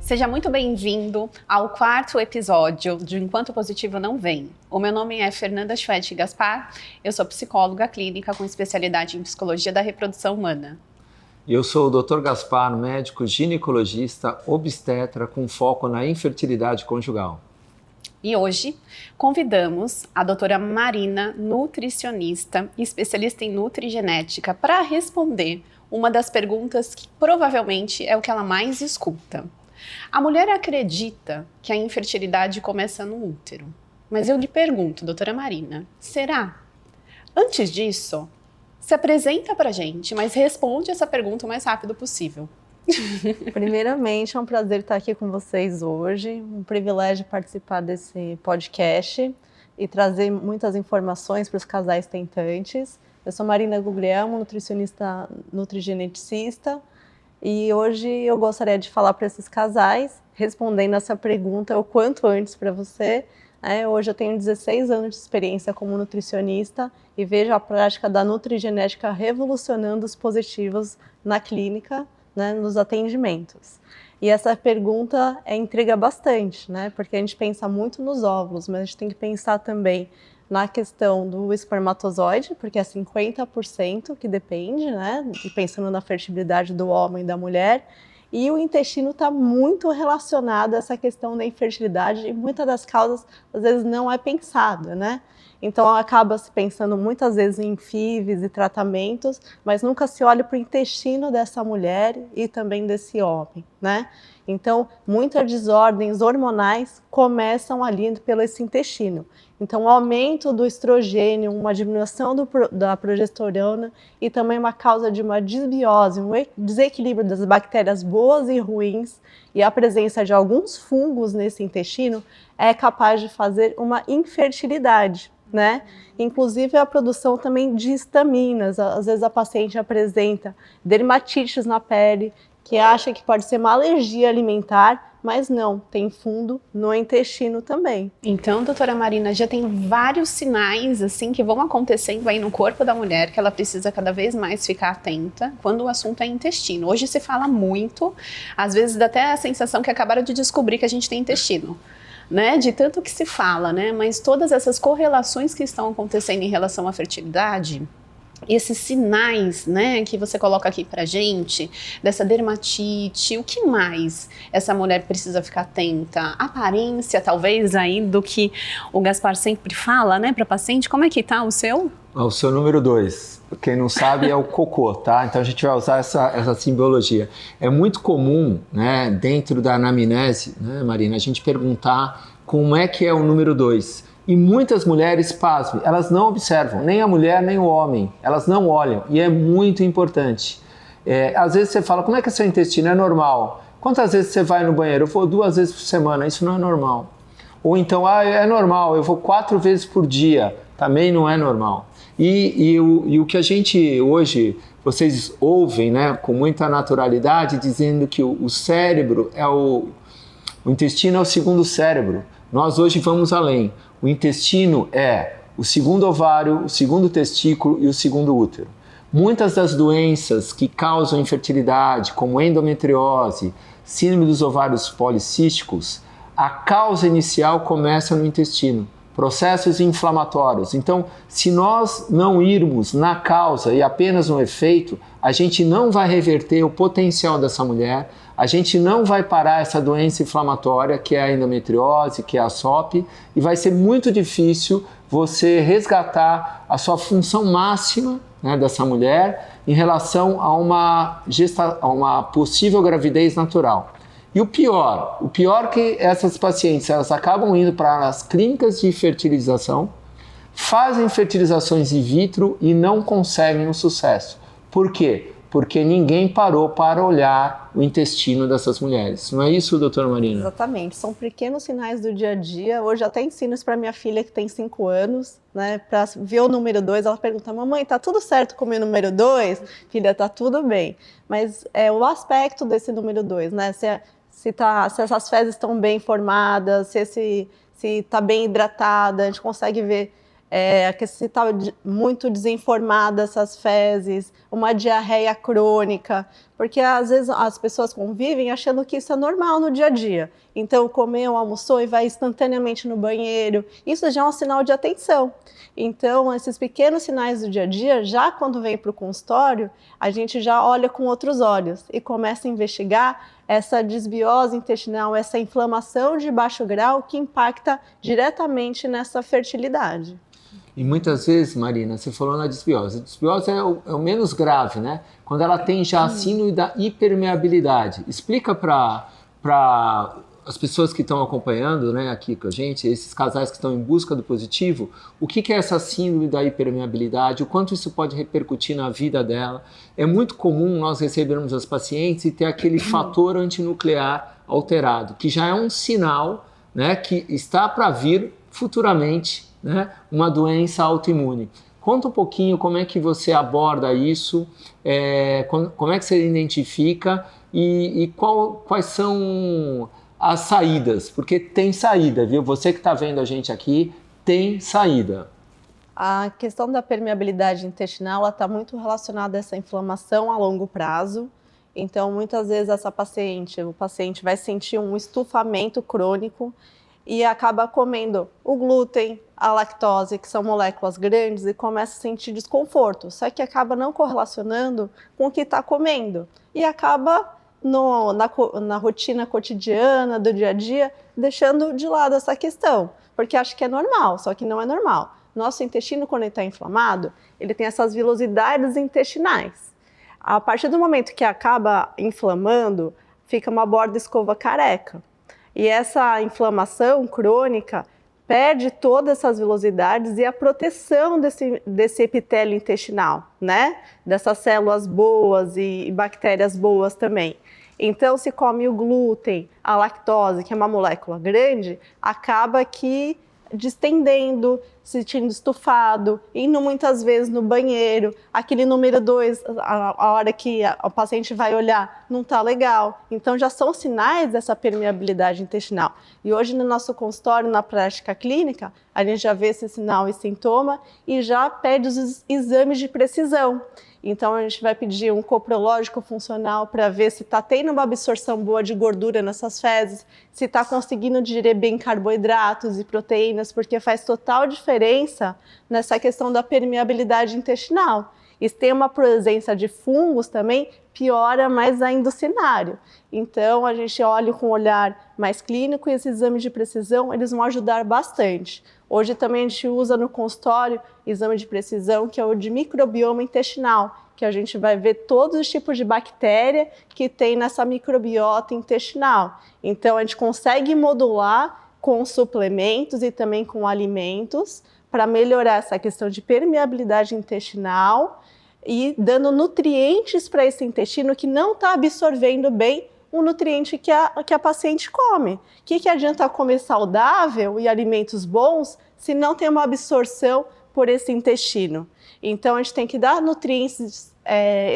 Seja muito bem-vindo ao 4º episódio de Enquanto o Positivo Não Vem. O meu nome é Fernanda Schwedt Gaspar, eu sou psicóloga clínica com especialidade em psicologia da reprodução humana. Eu sou o Dr. Gaspar, médico ginecologista obstetra com foco na infertilidade conjugal. E hoje convidamos a doutora Marina, nutricionista e especialista em nutrigenética, para responder uma das perguntas que provavelmente é o que ela mais escuta. A mulher acredita que a infertilidade começa no útero. Mas eu lhe pergunto, doutora Marina, será? Antes disso, se apresenta pra gente, mas responde essa pergunta o mais rápido possível. Primeiramente, é um prazer estar aqui com vocês hoje, um privilégio participar desse podcast e trazer muitas informações para os casais tentantes. Eu sou Marina Guglielmo, nutricionista nutrigeneticista, e hoje eu gostaria de falar para esses casais, respondendo essa pergunta o quanto antes para você. Hoje eu tenho 16 anos de experiência como nutricionista e vejo a prática da nutrigenética revolucionando os positivos na clínica, nos atendimentos. E essa pergunta intriga bastante, porque a gente pensa muito nos óvulos, mas a gente tem que pensar também na questão do espermatozoide, porque é 50% que depende, e pensando na fertilidade do homem e da mulher, e o intestino está muito relacionado a essa questão da infertilidade e muitas das causas, às vezes, não é pensado, Então, acaba se pensando muitas vezes em FIVs e tratamentos, mas nunca se olha para o intestino dessa mulher e também desse homem, Então, muitas desordens hormonais começam ali pelo esse intestino. Então, o aumento do estrogênio, uma diminuição da progesterona e também uma causa de uma disbiose, um desequilíbrio das bactérias boas e ruins e a presença de alguns fungos nesse intestino é capaz de fazer uma infertilidade. Inclusive a produção também de histaminas, às vezes a paciente apresenta dermatites na pele, que acha que pode ser uma alergia alimentar, mas não, tem fundo no intestino também. Então, doutora Marina, já tem vários sinais assim que vão acontecendo aí no corpo da mulher, que ela precisa cada vez mais ficar atenta quando o assunto é intestino. Hoje se fala muito, às vezes dá até a sensação que acabaram de descobrir que a gente tem intestino. De tanto que se fala, mas todas essas correlações que estão acontecendo em relação à fertilidade, esses sinais, que você coloca aqui pra gente, dessa dermatite, o que mais essa mulher precisa ficar atenta? Aparência, talvez, aí do que o Gaspar sempre fala, pra paciente. Como é que tá o seu? O seu número 2, quem não sabe é o cocô, tá? Então a gente vai usar essa simbologia. É muito comum, dentro da anamnese, Marina, a gente perguntar como é que é o número 2. E muitas mulheres, pasmem, elas não observam, nem a mulher, nem o homem, elas não olham, e é muito importante. Às vezes você fala, como é que é seu intestino? É normal. Quantas vezes você vai no banheiro? Eu vou 2 vezes por semana, isso não é normal. Ou então, é normal, eu vou 4 vezes por dia, também não é normal. E o que a gente hoje, vocês ouvem com muita naturalidade, dizendo que o cérebro o intestino é o segundo cérebro. Nós hoje vamos além. O intestino é o segundo ovário, o segundo testículo e o segundo útero. Muitas das doenças que causam infertilidade, como endometriose, síndrome dos ovários policísticos, a causa inicial começa no intestino, processos inflamatórios. Então, se nós não irmos na causa e apenas no efeito, a gente não vai reverter o potencial dessa mulher, a gente não vai parar essa doença inflamatória, que é a endometriose, que é a SOP, e vai ser muito difícil você resgatar a sua função máxima dessa mulher em relação a uma possível gravidez natural. E o pior que essas pacientes elas acabam indo para as clínicas de fertilização, fazem fertilizações in vitro e não conseguem o sucesso. Por quê? Porque ninguém parou para olhar o intestino dessas mulheres. Não é isso, doutora Marina? Exatamente. São pequenos sinais do dia a dia. Hoje até ensino isso para minha filha, que tem 5 anos, para ver o número 2. Ela pergunta, mamãe, tá tudo certo com o meu número 2? Filha, tá tudo bem. Mas o aspecto desse número 2, se essas fezes estão bem formadas, se está bem hidratada, a gente consegue ver se está muito desinformada essas fezes, uma diarreia crônica, porque às vezes as pessoas convivem achando que isso é normal no dia a dia. Então, comeu, almoçou e vai instantaneamente no banheiro, isso já é um sinal de atenção. Então, esses pequenos sinais do dia a dia, já quando vem para o consultório, a gente já olha com outros olhos e começa a investigar essa desbiose intestinal, essa inflamação de baixo grau que impacta diretamente nessa fertilidade. E muitas vezes, Marina, você falou na desbiose. A desbiose é o menos grave, né? Quando ela tem já a síndrome da hipermeabilidade. Explica para as pessoas que estão acompanhando, né, aqui com a gente, esses casais que estão em busca do positivo, o que é essa síndrome da hipermeabilidade, o quanto isso pode repercutir na vida dela. É muito comum nós recebermos as pacientes e ter aquele fator antinuclear alterado, que já é um sinal, né, que está para vir futuramente, né, uma doença autoimune. Conta um pouquinho como é que você aborda isso, como é que você identifica e quais são as saídas, porque tem saída, viu? Você que está vendo a gente aqui, tem saída. A questão da permeabilidade intestinal está muito relacionada a essa inflamação a longo prazo. Então, muitas vezes o paciente vai sentir um estufamento crônico e acaba comendo o glúten, a lactose, que são moléculas grandes, e começa a sentir desconforto. Só que acaba não correlacionando com o que está comendo. E acaba, na rotina cotidiana, do dia a dia, deixando de lado essa questão. Porque acha que é normal, só que não é normal. Nosso intestino, quando ele está inflamado, ele tem essas vilosidades intestinais. A partir do momento que acaba inflamando, fica uma borda escova careca. E essa inflamação crônica perde todas essas vilosidades e a proteção desse epitélio intestinal, né? Dessas células boas e bactérias boas também. Então, se come o glúten, a lactose, que é uma molécula grande, acaba que distendendo, se sentindo estufado, indo muitas vezes no banheiro, aquele número 2, a hora que o paciente vai olhar, não está legal. Então já são sinais dessa permeabilidade intestinal. E hoje no nosso consultório, na prática clínica, a gente já vê esse sinal e sintoma e já pede os exames de precisão. Então a gente vai pedir um coprológico funcional para ver se está tendo uma absorção boa de gordura nessas fezes, se está conseguindo digerir bem carboidratos e proteínas, porque faz total diferença nessa questão da permeabilidade intestinal. E se tem uma presença de fungos também, piora mais ainda o cenário. Então a gente olha com um olhar mais clínico e esses exames de precisão, eles vão ajudar bastante. Hoje também a gente usa no consultório exame de precisão, que é o de microbioma intestinal, que a gente vai ver todos os tipos de bactéria que tem nessa microbiota intestinal. Então a gente consegue modular com suplementos e também com alimentos para melhorar essa questão de permeabilidade intestinal e dando nutrientes para esse intestino que não está absorvendo bem o nutriente que a paciente come. O que adianta comer saudável e alimentos bons se não tem uma absorção por esse intestino? Então a gente tem que dar nutrientes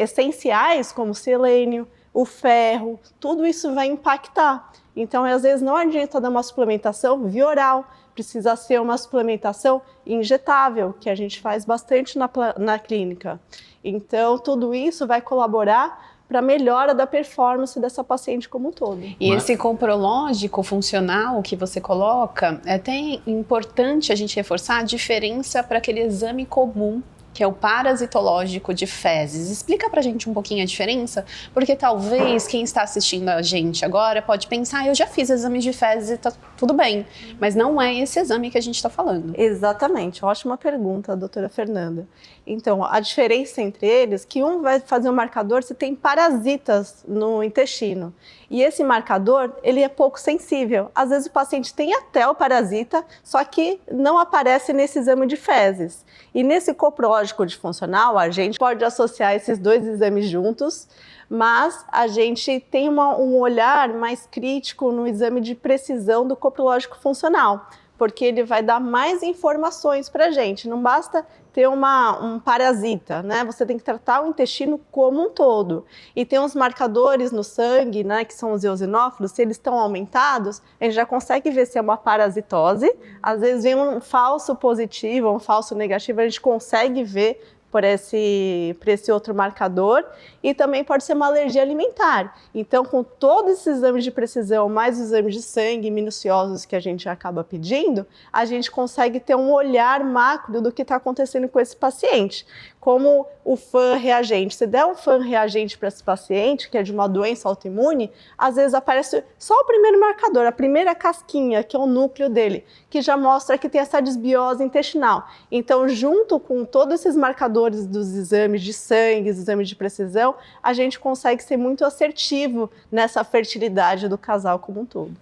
essenciais como selênio, o ferro, tudo isso vai impactar. Então às vezes não adianta dar uma suplementação via oral, precisa ser uma suplementação injetável, que a gente faz bastante na clínica. Então tudo isso vai colaborar para a melhora da performance dessa paciente como um todo. E esse coprológico funcional que você coloca, é até importante a gente reforçar a diferença para aquele exame comum, que é o parasitológico de fezes. Explica pra gente um pouquinho a diferença, porque talvez quem está assistindo a gente agora pode pensar, eu já fiz exames de fezes e tá tudo bem, mas não é esse exame que a gente está falando. Exatamente, ótima pergunta, doutora Fernanda. Então, a diferença entre eles é que um vai fazer um marcador se tem parasitas no intestino. E esse marcador, ele é pouco sensível. Às vezes o paciente tem até o parasita, só que não aparece nesse exame de fezes. E nesse coprológico disfuncional, a gente pode associar esses dois exames juntos, mas a gente tem um olhar mais crítico no exame de precisão do coprológico funcional, porque ele vai dar mais informações para a gente. Não basta ter um parasita, né? Você tem que tratar o intestino como um todo. E tem uns marcadores no sangue, né, que são os eosinófilos, se eles estão aumentados, a gente já consegue ver se é uma parasitose. Às vezes vem um falso positivo, um falso negativo, a gente consegue ver por esse outro marcador, e também pode ser uma alergia alimentar. Então, com todos esses exames de precisão, mais os exames de sangue minuciosos que a gente acaba pedindo, a gente consegue ter um olhar macro do que está acontecendo com esse paciente. Como o FAN reagente. Se der um FAN reagente para esse paciente, que é de uma doença autoimune, às vezes aparece só o primeiro marcador, a primeira casquinha, que é o núcleo dele, que já mostra que tem essa desbiose intestinal. Então, junto com todos esses marcadores dos exames de sangue, dos exames de precisão, a gente consegue ser muito assertivo nessa fertilidade do casal como um todo.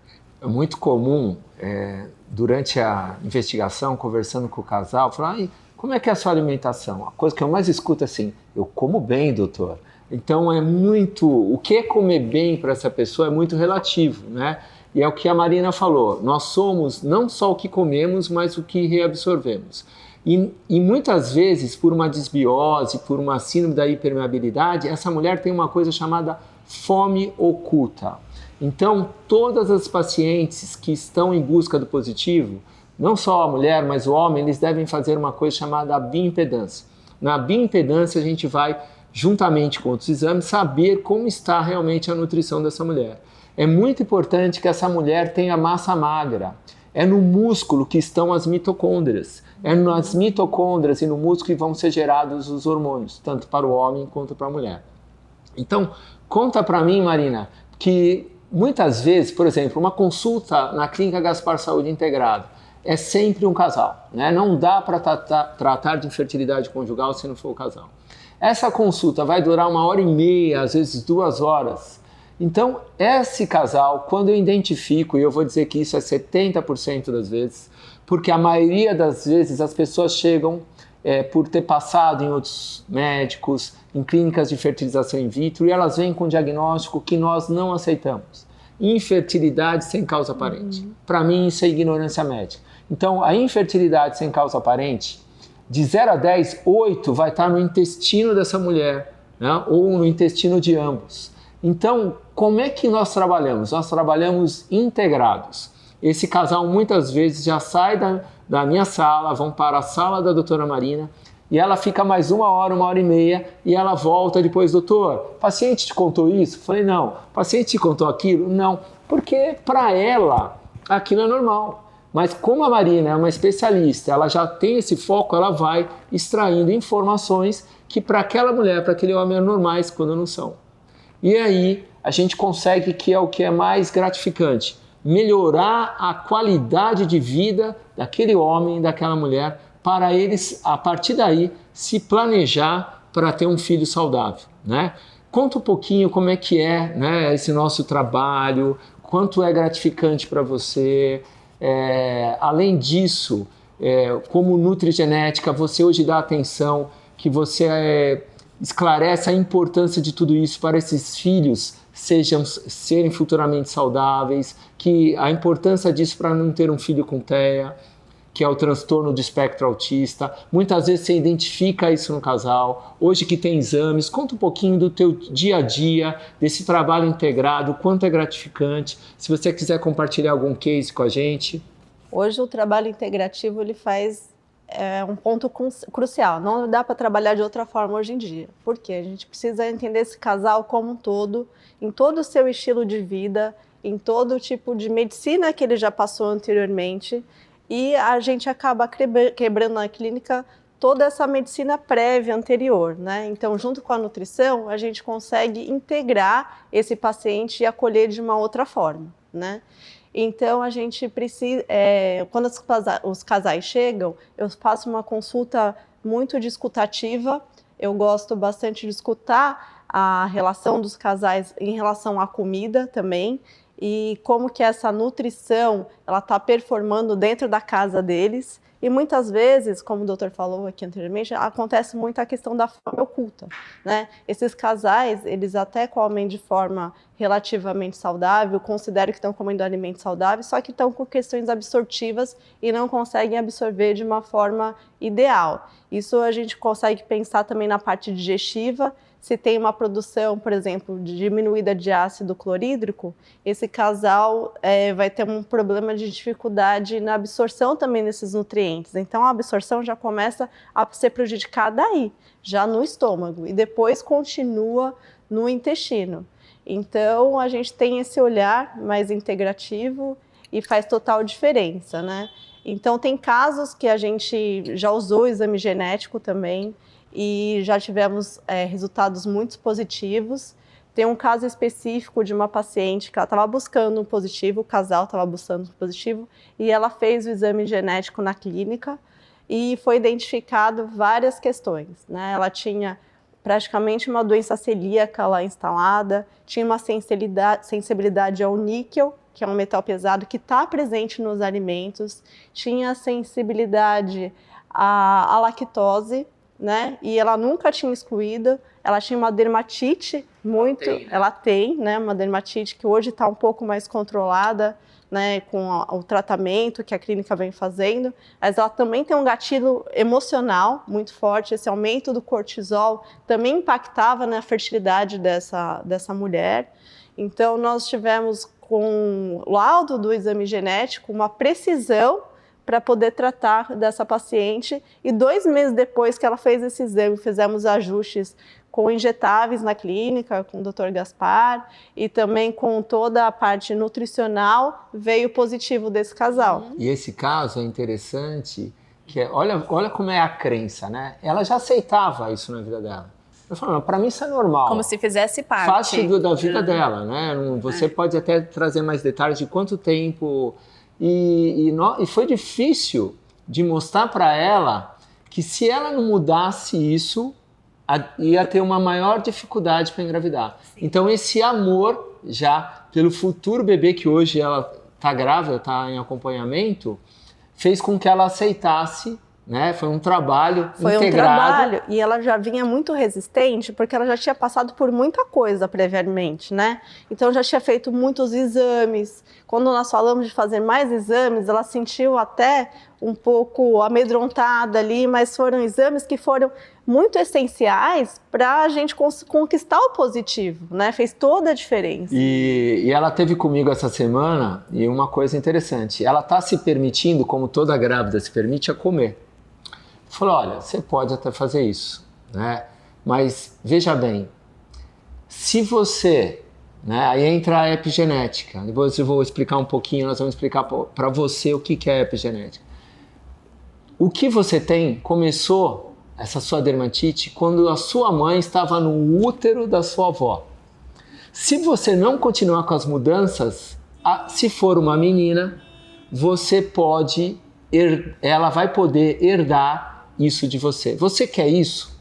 É muito comum, durante a investigação, conversando com o casal, falar, como é que é a sua alimentação? A coisa que eu mais escuto é assim, eu como bem, doutor. Então o que é comer bem para essa pessoa é muito relativo, né? E é o que a Marina falou, nós somos não só o que comemos, mas o que reabsorvemos. E muitas vezes, por uma desbiose, por uma síndrome da hipermeabilidade, essa mulher tem uma coisa chamada fome oculta. Então, todas as pacientes que estão em busca do positivo, não só a mulher, mas o homem, eles devem fazer uma coisa chamada bioimpedância. Na bioimpedância, a gente vai, juntamente com outros exames, saber como está realmente a nutrição dessa mulher. É muito importante que essa mulher tenha massa magra. É no músculo que estão as mitocôndrias. É nas mitocôndrias e no músculo que vão ser gerados os hormônios, tanto para o homem quanto para a mulher. Então, conta para mim, Marina, que muitas vezes, por exemplo, uma consulta na Clínica Gaspar Saúde Integrado é sempre um casal, né? Não dá para tratar de infertilidade conjugal se não for o casal. Essa consulta vai durar 1h30, às vezes 2 horas. Então, esse casal, quando eu identifico, e eu vou dizer que isso é 70% das vezes, porque a maioria das vezes as pessoas chegam por ter passado em outros médicos, em clínicas de fertilização in vitro, e elas vêm com um diagnóstico que nós não aceitamos. Infertilidade sem causa aparente. Para mim, isso é ignorância médica. Então, a infertilidade sem causa aparente, de 0 a 10, 8 vai estar no intestino dessa mulher, né? Ou no intestino de ambos. Então, como é que nós trabalhamos? Nós trabalhamos integrados. Esse casal muitas vezes já sai da minha sala, vão para a sala da doutora Marina, e ela fica mais 1 hora, 1h30, e ela volta depois, doutor, paciente te contou isso? Falei, não. Paciente te contou aquilo? Não. Porque para ela, aquilo é normal. Mas como a Marina é uma especialista, ela já tem esse foco, ela vai extraindo informações que para aquela mulher, para aquele homem, é normais quando não são. E aí a gente consegue, que é o que é mais gratificante, melhorar a qualidade de vida daquele homem, daquela mulher, para eles, a partir daí, se planejar para ter um filho saudável, né? Conta um pouquinho como é que é, né, esse nosso trabalho, quanto é gratificante para você. Além disso, como nutrigenética, você hoje dá atenção, que você esclarece a importância de tudo isso para esses filhos serem futuramente saudáveis, que a importância disso para não ter um filho com TEA, que é o transtorno do espectro autista. Muitas vezes você identifica isso no casal. Hoje que tem exames, conta um pouquinho do teu dia a dia, desse trabalho integrado, quanto é gratificante. Se você quiser compartilhar algum case com a gente. Hoje o trabalho integrativo ele faz um ponto crucial. Não dá para trabalhar de outra forma hoje em dia. Por quê? A gente precisa entender esse casal como um todo, em todo o seu estilo de vida, em todo o tipo de medicina que ele já passou anteriormente. E a gente acaba quebrando na clínica toda essa medicina prévia anterior, né? Então, junto com a nutrição, a gente consegue integrar esse paciente e acolher de uma outra forma, né? Então, a gente precisa, quando os casais chegam, eu faço uma consulta muito discutativa. Eu gosto bastante de escutar a relação dos casais em relação à comida também, e como que essa nutrição ela está performando dentro da casa deles. E muitas vezes, como o doutor falou aqui anteriormente, acontece muito a questão da fome oculta, né? Esses casais, eles até comem de forma relativamente saudável, consideram que estão comendo alimentos saudáveis, só que estão com questões absortivas e não conseguem absorver de uma forma ideal. Isso a gente consegue pensar também na parte digestiva. Se tem uma produção, por exemplo, diminuída de ácido clorídrico, esse casal vai ter um problema de dificuldade na absorção também desses nutrientes. Então, a absorção já começa a ser prejudicada aí, já no estômago, e depois continua no intestino. Então, a gente tem esse olhar mais integrativo e faz total diferença, né? Então, tem casos que a gente já usou o exame genético também e já tivemos resultados muito positivos. Tem um caso específico de uma paciente que ela estava buscando um positivo, o casal estava buscando um positivo, e ela fez o exame genético na clínica e foi identificado várias questões, né? Ela tinha praticamente uma doença celíaca lá instalada, tinha uma sensibilidade ao níquel, que é um metal pesado que está presente nos alimentos, tinha sensibilidade à lactose, né? E ela nunca tinha excluído, ela tinha uma dermatite ela tem, né? Uma dermatite que hoje está um pouco mais controlada, né? Com o tratamento que a clínica vem fazendo, mas ela também tem um gatilho emocional muito forte. Esse aumento do cortisol também impactava na fertilidade dessa mulher. Então, nós tivemos, com o laudo do exame genético, uma precisão para poder tratar dessa paciente, e 2 meses depois que ela fez esse exame, fizemos ajustes com injetáveis na clínica, com o Dr. Gaspar, e também com toda a parte nutricional, veio positivo desse casal. E esse caso é interessante, que olha como é a crença, né? Ela já aceitava isso na vida dela. Eu falo, para mim isso é normal. Como se fizesse parte. Faz da vida dela, né? Você pode até trazer mais detalhes de quanto tempo... E foi difícil de mostrar para ela que se ela não mudasse isso, ia ter uma maior dificuldade para engravidar. Sim. Então esse amor já pelo futuro bebê, que hoje ela está grávida, está em acompanhamento, fez com que ela aceitasse, né? Foi um trabalho integrado. Foi um trabalho, e ela já vinha muito resistente, porque ela já tinha passado por muita coisa previamente, né? Então já tinha feito muitos exames. Quando nós falamos de fazer mais exames, ela sentiu até um pouco amedrontada ali, mas foram exames que foram muito essenciais para a gente conquistar o positivo, né? Fez toda a diferença. E ela teve comigo essa semana, e uma coisa interessante, ela está se permitindo, como toda grávida se permite, a comer. Falou, olha, você pode até fazer isso, né? Mas veja bem, se você, né? Aí entra a epigenética. Depois eu vou explicar um pouquinho, nós vamos explicar para você o que é epigenética. O que você tem começou, essa sua dermatite, quando a sua mãe estava no útero da sua avó. Se você não continuar com as mudanças, se for uma menina, ela vai poder herdar isso de você. Você quer isso?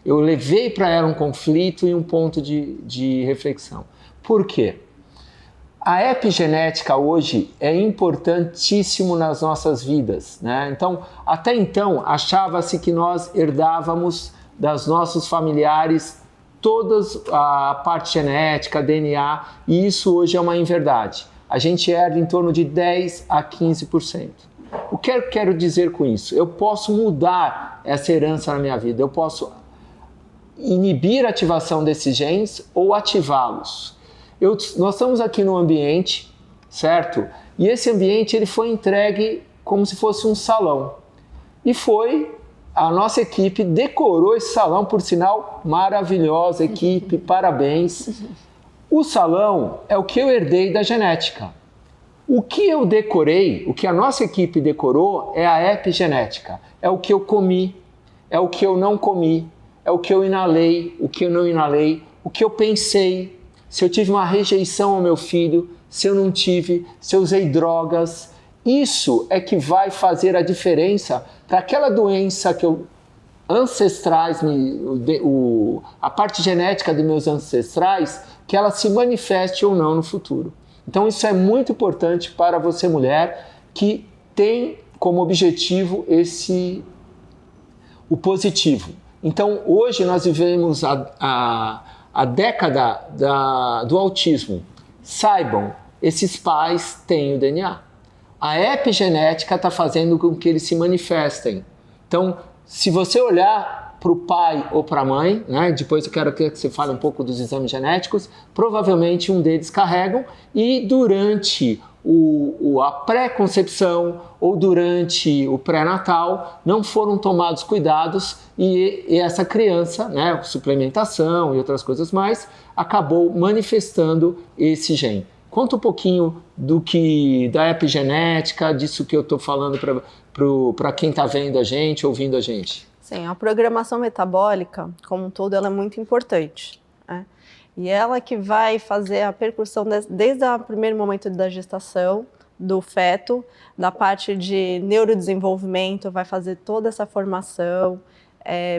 Eu levei para ela um conflito e um ponto de reflexão. Por quê? A epigenética hoje é importantíssimo nas nossas vidas, né? Então, até então, achava-se que nós herdávamos dos nossos familiares toda a parte genética, DNA, e isso hoje é uma inverdade. A gente herda em torno de 10 a 15%. O que eu quero dizer com isso? Eu posso mudar essa herança na minha vida, eu posso inibir a ativação desses genes ou ativá-los. Nós estamos aqui num ambiente, certo? E esse ambiente ele foi entregue como se fosse um salão. E a nossa equipe decorou esse salão, por sinal, maravilhosa equipe, parabéns. O salão é o que eu herdei da genética. O que eu decorei, o que a nossa equipe decorou é a epigenética. É o que eu comi, é o que eu não comi, é o que eu inalei, o que eu não inalei, o que eu pensei, se eu tive uma rejeição ao meu filho, se eu não tive, se eu usei drogas. Isso é que vai fazer a diferença para aquela doença que ancestrais, a parte genética dos meus ancestrais, que ela se manifeste ou não no futuro. Então isso é muito importante para você, mulher, que tem como objetivo o positivo. Então hoje nós vivemos a a década do autismo. Saibam, esses pais têm o DNA. A epigenética está fazendo com que eles se manifestem. Então, se você olhar para o pai ou para a mãe, né, depois eu quero que você fale um pouco dos exames genéticos, provavelmente um deles carregam, e durante a pré-concepção ou durante o pré-natal não foram tomados cuidados e essa criança, né, suplementação e outras coisas mais, acabou manifestando esse gene. Conta um pouquinho da epigenética, disso que eu estou falando para quem está vendo a gente, ouvindo a gente. Sim, a programação metabólica, como um todo, ela é muito importante, né? E ela que vai fazer a percussão desde o primeiro momento da gestação, do feto, da parte de neurodesenvolvimento, vai fazer toda essa formação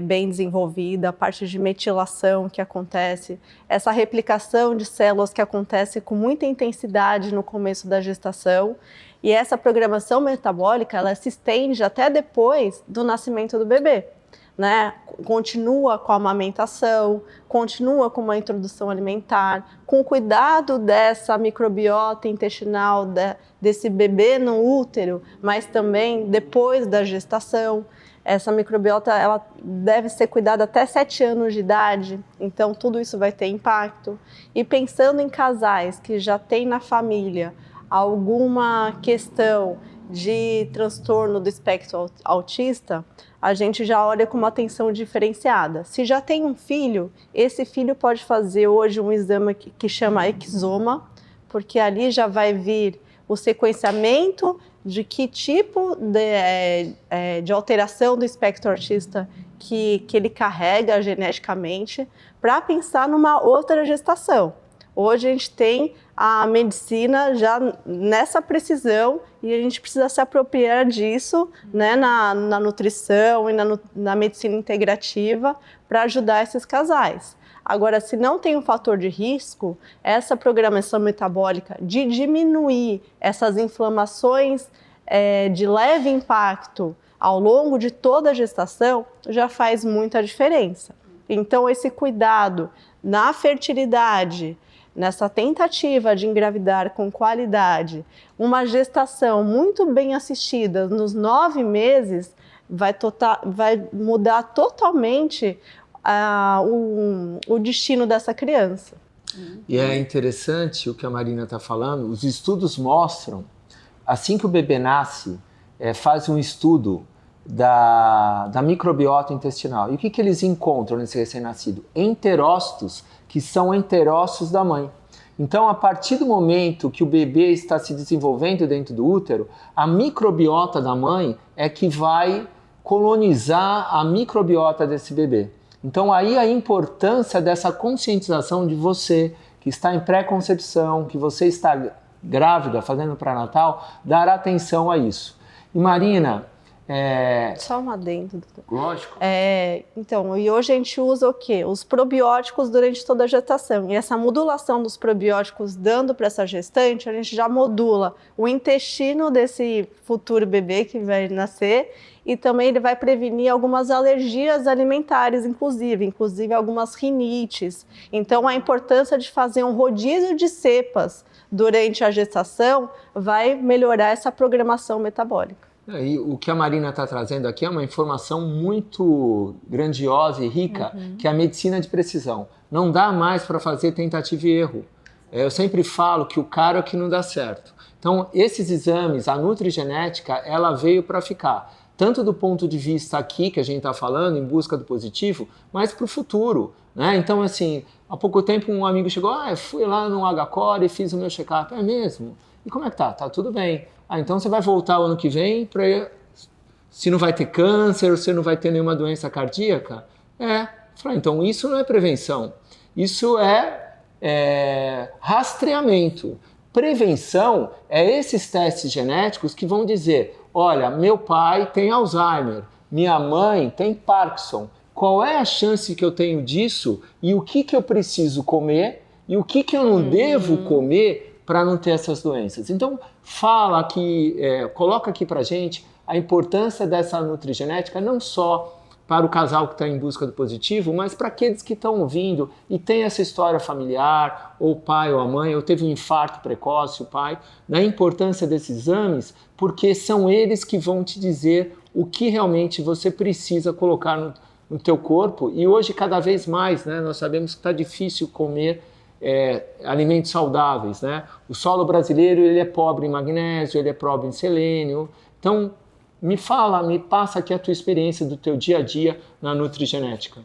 bem desenvolvida, a parte de metilação que acontece, essa replicação de células que acontece com muita intensidade no começo da gestação. E essa programação metabólica, ela se estende até depois do nascimento do bebê, né? Continua com a amamentação, continua com uma introdução alimentar, com o cuidado dessa microbiota intestinal desse bebê no útero, mas também depois da gestação. Essa microbiota, ela deve ser cuidada até 7 anos de idade, então tudo isso vai ter impacto. E pensando em casais que já têm na família alguma questão de transtorno do espectro autista, a gente já olha com uma atenção diferenciada. Se já tem um filho, esse filho pode fazer hoje um exame que chama exoma, porque ali já vai vir o sequenciamento de que tipo de alteração do espectro autista que ele carrega geneticamente, para pensar numa outra gestação. Hoje a gente tem a medicina já nessa precisão e a gente precisa se apropriar disso, né, na nutrição e na medicina integrativa para ajudar esses casais. Agora, se não tem um fator de risco, essa programação metabólica de diminuir essas inflamações de leve impacto ao longo de toda a gestação já faz muita diferença. Então, esse cuidado na fertilidade, nessa tentativa de engravidar com qualidade, uma gestação muito bem assistida nos 9 meses vai mudar totalmente o destino dessa criança. E é interessante o que a Marina está falando, os estudos mostram, assim que o bebê nasce, faz um estudo da microbiota intestinal. E o que eles encontram nesse recém-nascido? Enterócitos, que são enterócitos da mãe. Então, a partir do momento que o bebê está se desenvolvendo dentro do útero, a microbiota da mãe é que vai colonizar a microbiota desse bebê. Então, aí a importância dessa conscientização de você que está em pré-concepção, que você está grávida, fazendo pré-natal, dar atenção a isso. E Marina... Só uma adendo, doutor. Lógico. Então, e hoje a gente usa o quê? Os probióticos durante toda a gestação. E essa modulação dos probióticos dando para essa gestante, a gente já modula o intestino desse futuro bebê que vai nascer e também ele vai prevenir algumas alergias alimentares, inclusive algumas rinites. Então, a importância de fazer um rodízio de cepas durante a gestação vai melhorar essa programação metabólica. E o que a Marina está trazendo aqui é uma informação muito grandiosa e rica, que é a medicina de precisão. Não dá mais para fazer tentativa e erro. Eu sempre falo que o caro é que não dá certo. Então, esses exames, a nutrigenética, ela veio para ficar. Tanto do ponto de vista aqui, que a gente está falando, em busca do positivo, mas para o futuro, né? Então, assim, há pouco tempo um amigo chegou, fui lá no HCOR e fiz o meu check-up. É mesmo? E como é que tá? Tá tudo bem. Então você vai voltar o ano que vem para se não vai ter câncer, ou se não vai ter nenhuma doença cardíaca? Falei, então isso não é prevenção, isso é rastreamento. Prevenção é esses testes genéticos que vão dizer, olha, meu pai tem Alzheimer, minha mãe tem Parkinson, qual é a chance que eu tenho disso e o que eu preciso comer e o que eu não devo comer para não ter essas doenças. Então, fala aqui, coloca aqui para gente a importância dessa nutrigenética, não só para o casal que está em busca do positivo, mas para aqueles que estão ouvindo e tem essa história familiar, ou o pai ou a mãe, ou teve um infarto precoce, o pai, da importância desses exames, porque são eles que vão te dizer o que realmente você precisa colocar no teu corpo. E hoje, cada vez mais, né, nós sabemos que está difícil comer alimentos saudáveis, né? O solo brasileiro ele é pobre em magnésio, ele é pobre em selênio. Então, me passa aqui a tua experiência do teu dia a dia na nutrigenética.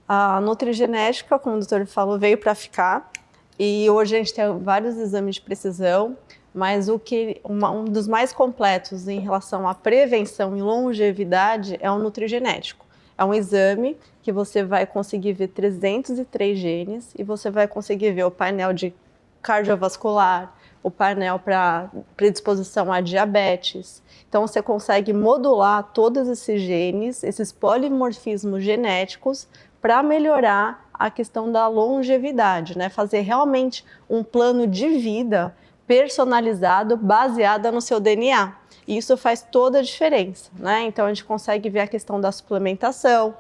A nutrigenética, como o doutor falou, veio para ficar. E hoje a gente tem vários exames de precisão, mas um dos mais completos em relação à prevenção e longevidade é o nutrigenético. É um exame que você vai conseguir ver 303 genes e você vai conseguir ver o painel de cardiovascular, o painel para predisposição a diabetes. Então, você consegue modular todos esses genes, esses polimorfismos genéticos, para melhorar a questão da longevidade, né? Fazer realmente um plano de vida personalizado, baseado no seu DNA. E isso faz toda a diferença, né? Então, a gente consegue ver a questão da suplementação,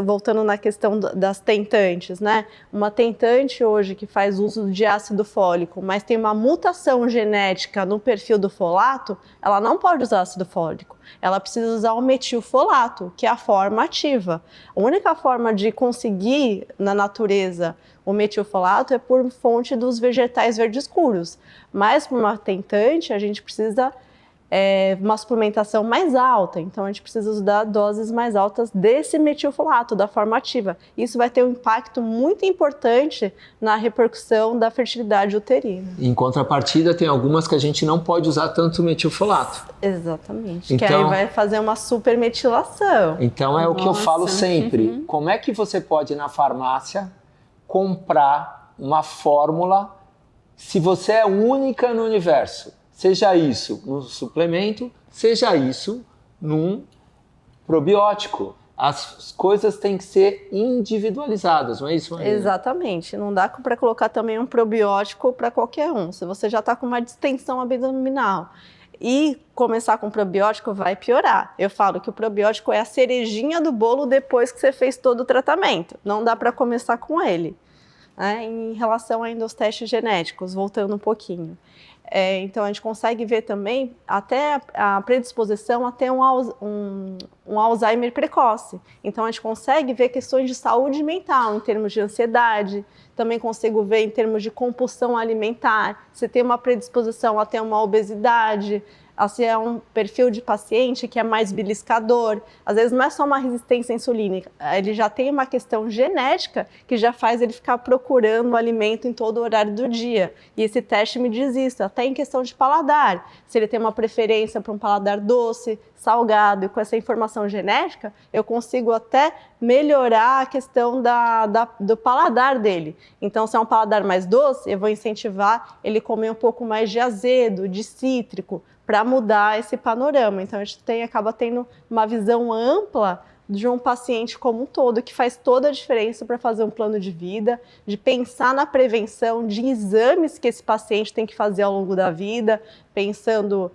voltando na questão das tentantes, né? Uma tentante hoje que faz uso de ácido fólico, mas tem uma mutação genética no perfil do folato, ela não pode usar ácido fólico. Ela precisa usar o metilfolato, que é a forma ativa. A única forma de conseguir na natureza o metilfolato é por fonte dos vegetais verdes escuros. Mas para uma tentante, a gente precisa uma suplementação mais alta, então a gente precisa usar doses mais altas desse metilfolato, da forma ativa. Isso vai ter um impacto muito importante na repercussão da fertilidade uterina. Em contrapartida, tem algumas que a gente não pode usar tanto metilfolato. Exatamente, então, que aí vai fazer uma supermetilação. Então é o que eu falo sempre, como é que você pode ir na farmácia comprar uma fórmula se você é única no universo? Seja isso num suplemento, seja isso num probiótico. As coisas têm que ser individualizadas, não é isso, Marina? Exatamente. Não dá para colocar também um probiótico para qualquer um. Se você já está com uma distensão abdominal e começar com probiótico, vai piorar. Eu falo que o probiótico é a cerejinha do bolo depois que você fez todo o tratamento. Não dá para começar com ele. Em relação ainda aos testes genéticos, voltando um pouquinho. Então, a gente consegue ver também até a predisposição até um Alzheimer precoce. Então, a gente consegue ver questões de saúde mental, em termos de ansiedade, também consigo ver em termos de compulsão alimentar, se tem uma predisposição até uma obesidade, se é um perfil de paciente que é mais beliscador. Às vezes não é só uma resistência insulínica, ele já tem uma questão genética que já faz ele ficar procurando o alimento em todo o horário do dia. E esse teste me diz isso, até em questão de paladar. Se ele tem uma preferência para um paladar doce, salgado, e com essa informação genética, eu consigo até melhorar a questão do paladar dele. Então, se é um paladar mais doce, eu vou incentivar ele comer um pouco mais de azedo, de cítrico, para mudar esse panorama. Então, a gente acaba tendo uma visão ampla de um paciente como um todo, que faz toda a diferença para fazer um plano de vida, de pensar na prevenção de exames que esse paciente tem que fazer ao longo da vida, pensando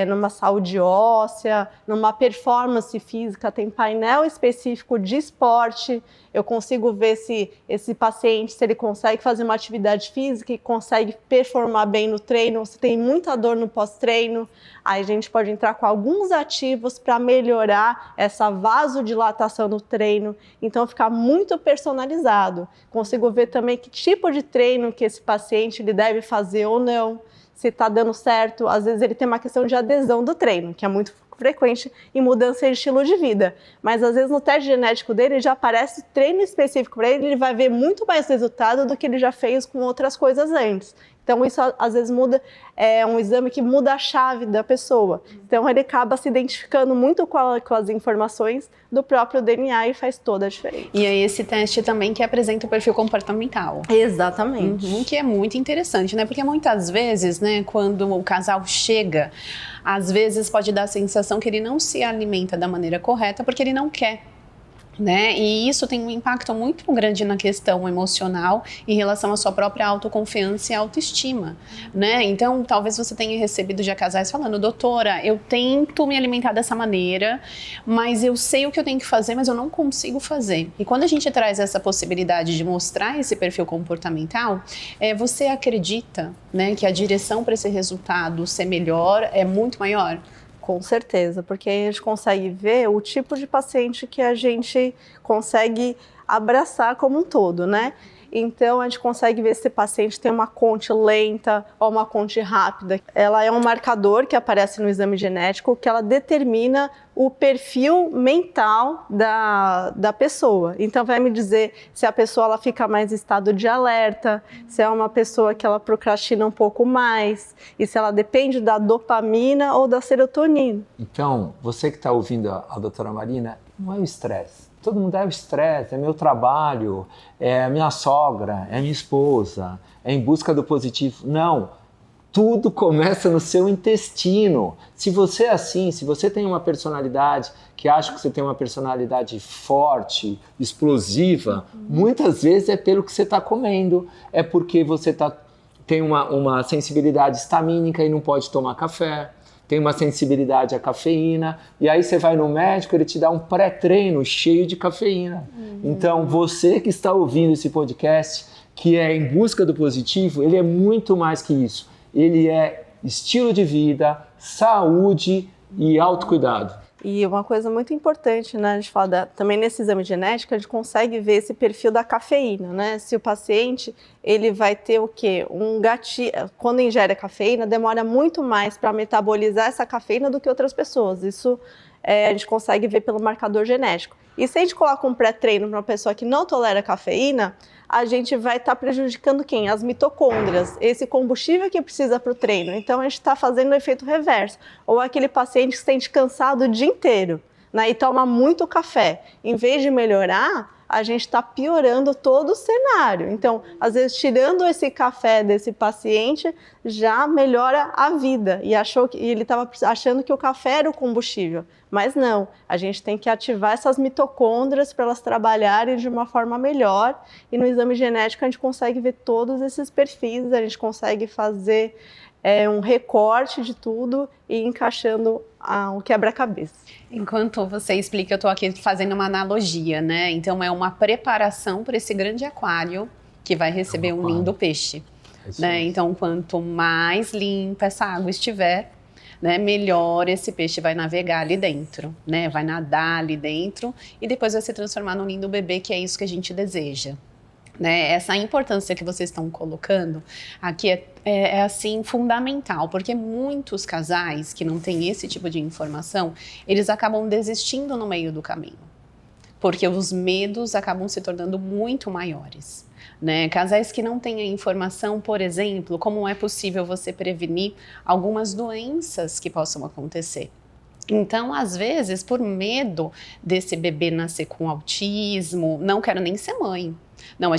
numa saúde óssea, numa performance física, tem painel específico de esporte, eu consigo ver se esse paciente, se ele consegue fazer uma atividade física e consegue performar bem no treino, ou se tem muita dor no pós-treino, aí a gente pode entrar com alguns ativos para melhorar essa vasodilatação no treino, então ficar muito personalizado. Consigo ver também que tipo de treino que esse paciente ele deve fazer ou não, se está dando certo. Às vezes ele tem uma questão de adesão do treino, que é muito frequente em mudança de estilo de vida. Mas às vezes no teste genético dele já aparece treino específico para ele, ele vai ver muito mais resultado do que ele já fez com outras coisas antes. Então isso às vezes muda, é um exame que muda a chave da pessoa. Então ele acaba se identificando muito com as informações do próprio DNA e faz toda a diferença. E aí esse teste também que apresenta o perfil comportamental. Exatamente. Que é muito interessante, né? Porque muitas vezes, né, quando o casal chega, às vezes pode dar a sensação que ele não se alimenta da maneira correta porque ele não quer. né? E isso tem um impacto muito grande na questão emocional em relação à sua própria autoconfiança e autoestima, né? Então, talvez você tenha recebido já casais falando, doutora, eu tento me alimentar dessa maneira, mas eu sei o que eu tenho que fazer, mas eu não consigo fazer. E quando a gente traz essa possibilidade de mostrar esse perfil comportamental, você acredita, né, que a direção para esse resultado ser melhor é muito maior? Com certeza, porque aí a gente consegue ver o tipo de paciente que a gente consegue abraçar como um todo, né? Então, a gente consegue ver se esse paciente tem uma Conte lenta ou uma Conte rápida. Ela é um marcador que aparece no exame genético que ela determina o perfil mental da pessoa. Então, vai me dizer se a pessoa ela fica mais em estado de alerta, se é uma pessoa que ela procrastina um pouco mais, e se ela depende da dopamina ou da serotonina. Então, você que está ouvindo a doutora Marina, não é o estresse. Todo mundo é o estresse, é meu trabalho, é a minha sogra, é a minha esposa, é em busca do positivo. Não, tudo começa no seu intestino. Se você é assim, se você tem uma personalidade que acha que você tem uma personalidade forte, explosiva, muitas vezes é pelo que você está comendo, é porque você tem uma sensibilidade histamínica e não pode tomar café. Tem uma sensibilidade à cafeína, e aí você vai no médico, ele te dá um pré-treino cheio de cafeína. Então, você que está ouvindo esse podcast, que é em busca do positivo, ele é muito mais que isso. Ele é estilo de vida, saúde e autocuidado. E uma coisa muito importante, né, a gente fala também nesse exame genético, a gente consegue ver esse perfil da cafeína, né? Se o paciente, ele vai ter o quê? Um gatilho, quando ingere a cafeína, demora muito mais para metabolizar essa cafeína do que outras pessoas. Isso a gente consegue ver pelo marcador genético. E se a gente coloca um pré-treino para uma pessoa que não tolera cafeína, a gente vai estar prejudicando quem? As mitocôndrias, esse combustível que precisa para o treino. Então, a gente está fazendo o efeito reverso. Ou aquele paciente que se sente cansado o dia inteiro, né, e toma muito café. Em vez de melhorar, a gente está piorando todo o cenário. Então, às vezes, tirando esse café desse paciente, já melhora a vida. E ele estava achando que o café era o combustível. Mas não, a gente tem que ativar essas mitocôndrias para elas trabalharem de uma forma melhor. E no exame genético a gente consegue ver todos esses perfis, a gente consegue fazer um recorte de tudo e encaixando um quebra-cabeça. Enquanto você explica, eu estou aqui fazendo uma analogia, né? Então é uma preparação para esse grande aquário que vai receber um lindo peixe. Né? Então, quanto mais limpa essa água estiver, né, melhor esse peixe vai navegar ali dentro, né? Vai nadar ali dentro e depois vai se transformar num lindo bebê, que é isso que a gente deseja. Né, essa importância que vocês estão colocando aqui é assim fundamental, porque muitos casais que não têm esse tipo de informação, eles acabam desistindo no meio do caminho, porque os medos acabam se tornando muito maiores. Né? Casais que não têm a informação, por exemplo, como é possível você prevenir algumas doenças que possam acontecer. Então, às vezes, por medo desse bebê nascer com autismo, não quero nem ser mãe. Não,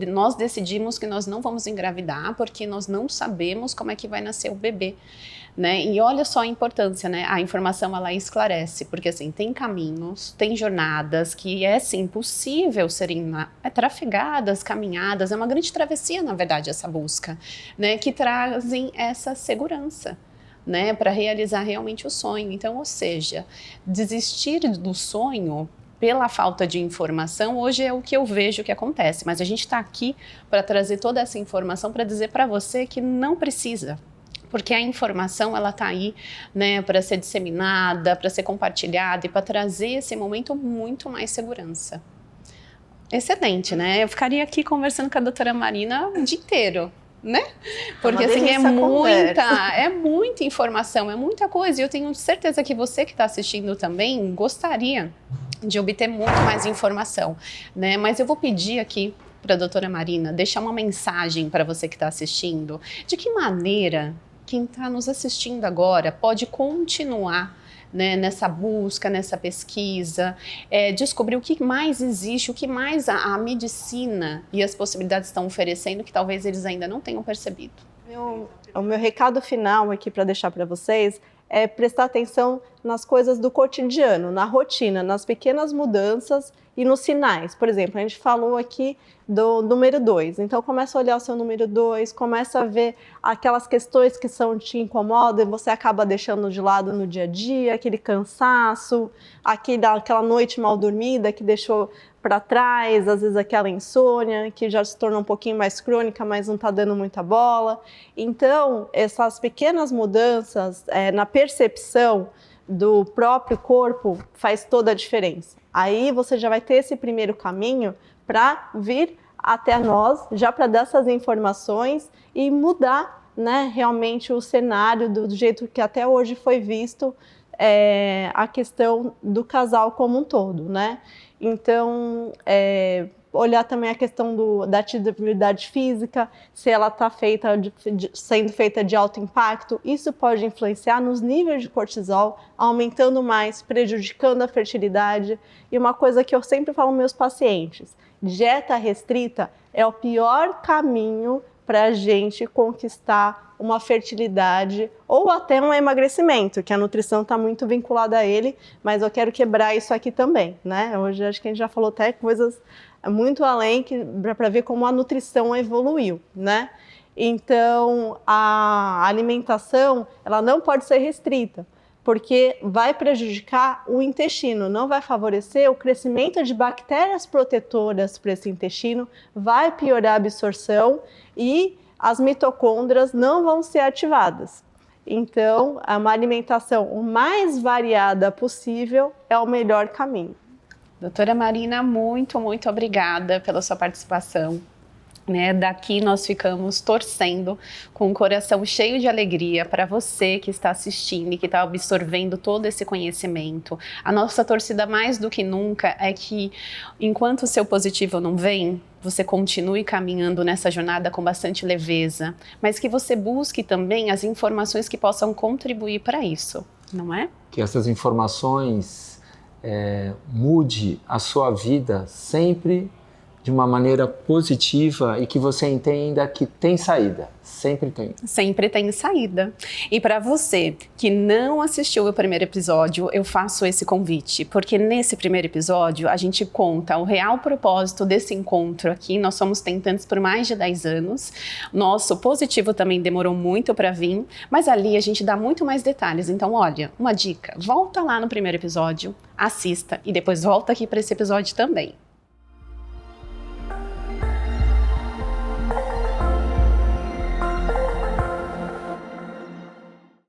nós decidimos que nós não vamos engravidar porque nós não sabemos como é que vai nascer o bebê. Né? E olha só a importância, né? A informação ela esclarece, porque assim, tem caminhos, tem jornadas que é sim possível serem trafegadas, caminhadas, é uma grande travessia, na verdade, essa busca, né? Que trazem essa segurança. Né, para realizar realmente o sonho. Então, ou seja, desistir do sonho pela falta de informação, hoje é o que eu vejo que acontece, mas a gente está aqui para trazer toda essa informação para dizer para você que não precisa, porque a informação ela está aí, né, para ser disseminada, para ser compartilhada e para trazer esse momento muito mais segurança. Excelente, né? Eu ficaria aqui conversando com a doutora Marina o dia inteiro. Né? Porque assim, é muita informação, é muita coisa, e eu tenho certeza que você que está assistindo também gostaria de obter muito mais informação, né? Mas eu vou pedir aqui para a doutora Marina deixar uma mensagem para você que está assistindo, de que maneira quem está nos assistindo agora pode continuar, né, nessa busca, nessa pesquisa, descobrir o que mais existe, o que mais a medicina e as possibilidades estão oferecendo que talvez eles ainda não tenham percebido. O meu recado final aqui para deixar para vocês é prestar atenção nas coisas do cotidiano, na rotina, nas pequenas mudanças e nos sinais. Por exemplo, a gente falou aqui do número 2. Então, começa a olhar o seu número 2, começa a ver aquelas questões que te incomodam e você acaba deixando de lado no dia a dia, aquele cansaço, aquela noite mal dormida que deixou para trás, às vezes aquela insônia que já se tornou um pouquinho mais crônica, mas não está dando muita bola. Então, essas pequenas mudanças na percepção do próprio corpo faz toda a diferença. Aí você já vai ter esse primeiro caminho para vir até nós, já para dar essas informações e mudar, né, realmente o cenário do jeito que até hoje foi visto a questão do casal como um todo, né? Então, olhar também a questão da atividade física, se ela está sendo feita de alto impacto, isso pode influenciar nos níveis de cortisol, aumentando mais, prejudicando a fertilidade. E uma coisa que eu sempre falo aos meus pacientes, dieta restrita é o pior caminho para a gente conquistar uma fertilidade ou até um emagrecimento, que a nutrição está muito vinculada a ele, mas eu quero quebrar isso aqui também, né? Hoje acho que a gente já falou até coisas muito além para ver como a nutrição evoluiu, né? Então, a alimentação, ela não pode ser restrita, porque vai prejudicar o intestino, não vai favorecer o crescimento de bactérias protetoras para esse intestino, vai piorar a absorção e as mitocôndrias não vão ser ativadas. Então, uma alimentação o mais variada possível é o melhor caminho. Doutora Marina, muito, muito obrigada pela sua participação. Daqui nós ficamos torcendo com o coração cheio de alegria para você que está assistindo e que está absorvendo todo esse conhecimento. A nossa torcida mais do que nunca é que, enquanto o seu positivo não vem, você continue caminhando nessa jornada com bastante leveza, mas que você busque também as informações que possam contribuir para isso, não é? Que essas informações mude a sua vida sempre de uma maneira positiva e que você entenda que tem saída. Sempre tem. Sempre tem saída. E para você que não assistiu o primeiro episódio, eu faço esse convite, porque nesse primeiro episódio a gente conta o real propósito desse encontro aqui. Nós somos tentantes por mais de 10 anos. Nosso positivo também demorou muito para vir, mas ali a gente dá muito mais detalhes. Então, olha, uma dica, volta lá no primeiro episódio, assista e depois volta aqui para esse episódio também.